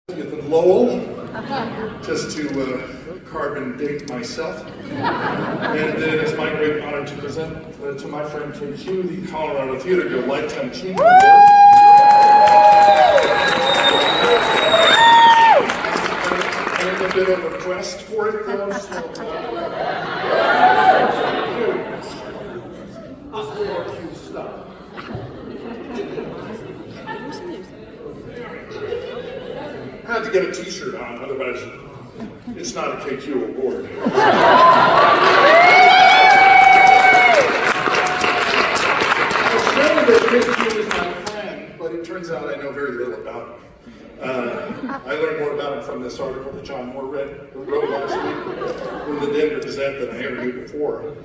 Than Lowell, just to carbon date myself. And it is my great honor to present to my friend KQ the Colorado Theater Guild Lifetime Achievement Award. And a bit of a quest for it, though, so... stuff. I had to get a t-shirt on, otherwise it's not a KQ award. I said that KQ is my friend, but it turns out I know very little about him. I learned more about him from this article that John Moore wrote last week in the Denver Gazette than I ever knew before.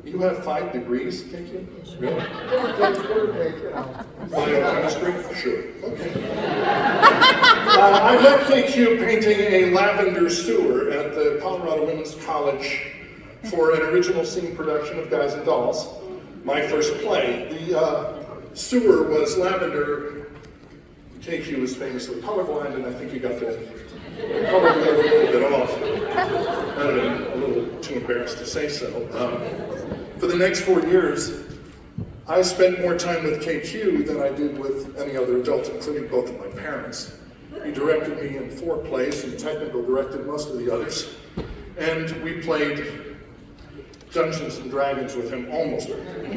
You have 5 degrees, KQ? Really? Biochemistry? Sure. Okay. I met KQ painting a lavender sewer at the Colorado Women's College for an original scene production of Guys and Dolls, my first play. The sewer was lavender. KQ was famously colorblind, and I think he got the color a little bit off. I'd been a little too embarrassed to say so. For the next 4 years, I spent more time with KQ than I did with any other adult, including both of my parents. He directed me in 4 plays and technical directed most of the others. And we played Dungeons and Dragons with him almost every day.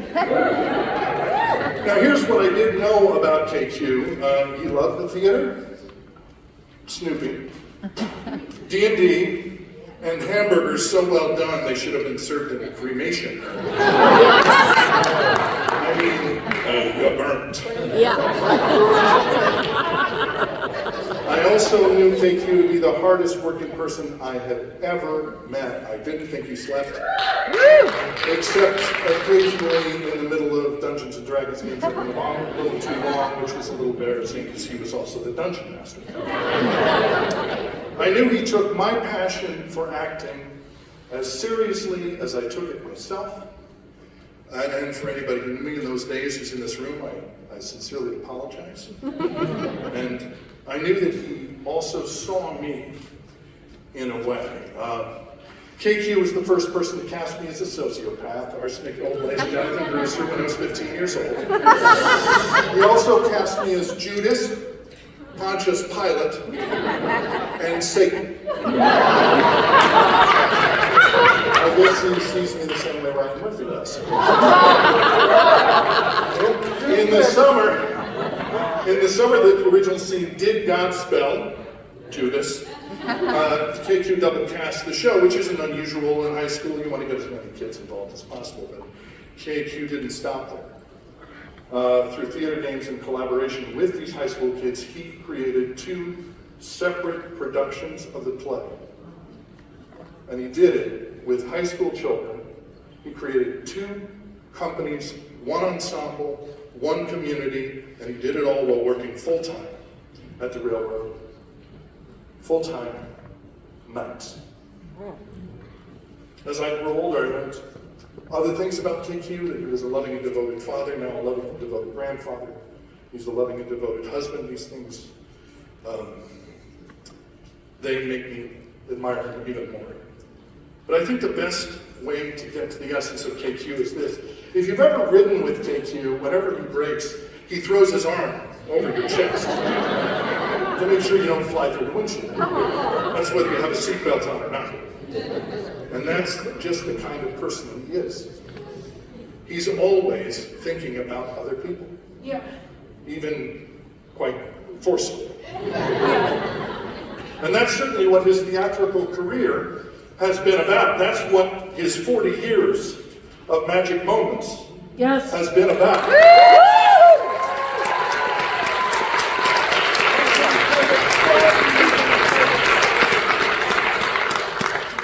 Now here's what I did know about KQ. He loved the theater, Snoopy, D&D, and hamburgers so well done they should have been served in a cremation. I mean, you're burnt. Yeah. I also knew KQ to be the hardest working person I had ever met. I didn't think he slept. Except occasionally in the middle of Dungeons and Dragons games that went on a little too long, which was a little embarrassing because he was also the dungeon master. I knew he took my passion for acting as seriously as I took it myself. And for anybody who knew me in those days who's in this room, I sincerely apologize. And I knew that he also saw me in a way. KQ was the first person to cast me as a sociopath, arsenic old lady Jonathan Brewster, when I was 15 years old. He also cast me as Judas, Pontius Pilate, and Satan. I guess he sees me the same way Ryan Murphy does. In the summer, the original scene did Godspell, Judas. KQ double cast the show, which isn't unusual in high school. You want to get as many kids involved as possible, but KQ didn't stop there. Through theater games and collaboration with these high school kids, he created 2 separate productions of the play. And he did it with high school children. He created 2 companies, 1 ensemble, 1 community, and he did it all while working full-time at the railroad. Full-time, nights. As I grew older, I learned other things about KQ, that he was a loving and devoted father, now a loving and devoted grandfather. He's a loving and devoted husband. These things, they make me admire him even more. But I think the best way to get to the essence of KQ is this. If you've ever ridden with KQ, whenever he brakes, he throws his arm over your chest to make sure you don't fly through the windshield. That's whether you have a seatbelt on or not. And that's just the kind of person he is. He's always thinking about other people. Yeah. Even quite forcefully. And that's certainly what his theatrical career has been about. That's what his 40 years of Magic Moments has been about.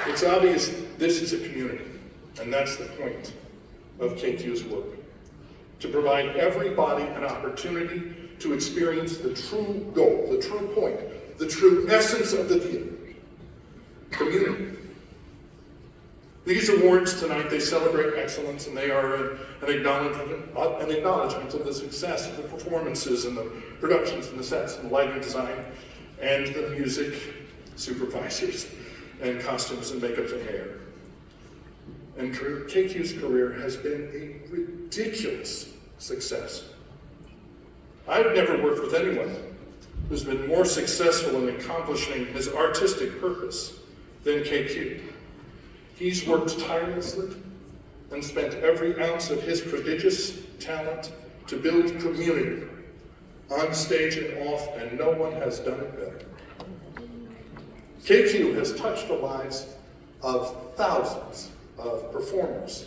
It's obvious this is a community, and that's the point of KQ's work. To provide everybody an opportunity to experience the true goal, the true point, the true essence of the theater. Community. These awards tonight, they celebrate excellence, and they are an acknowledgement of the success of the performances and the productions and the sets and the lighting design and the music supervisors, and costumes and makeup and hair. And KQ's career has been a ridiculous success. I've never worked with anyone who's been more successful in accomplishing his artistic purpose than KQ. He's worked tirelessly and spent every ounce of his prodigious talent to build community on stage and off, and no one has done it better. KQ has touched the lives of thousands of performers,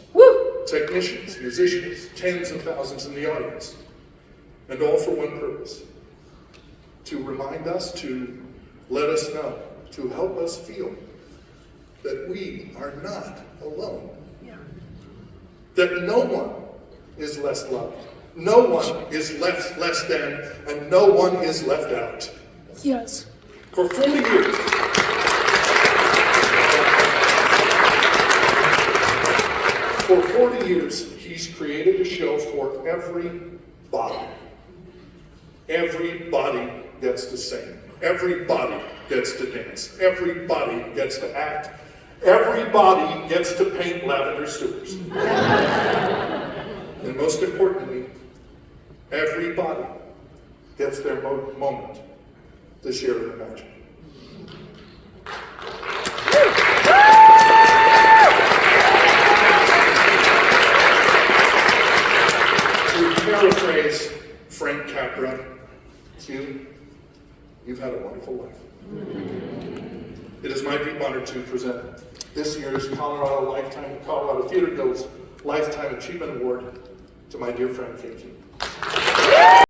technicians, musicians, tens of thousands in the audience, and all for one purpose: to remind us, to let us know, to help us feel that we are not alone. That no one is less loved, no one is less than, and no one is left out. Yes. For 40 years, he's created a show for everybody. Everybody gets to sing. Everybody gets to dance. Everybody gets to act. Everybody gets to paint lavender sewers. And most importantly, everybody gets their moment to share their magic. To paraphrase Frank Capra, Q, you've had a wonderful life. It is my deep honor to present this year's Colorado Theater Guild's Lifetime Achievement Award to my dear friend KQ.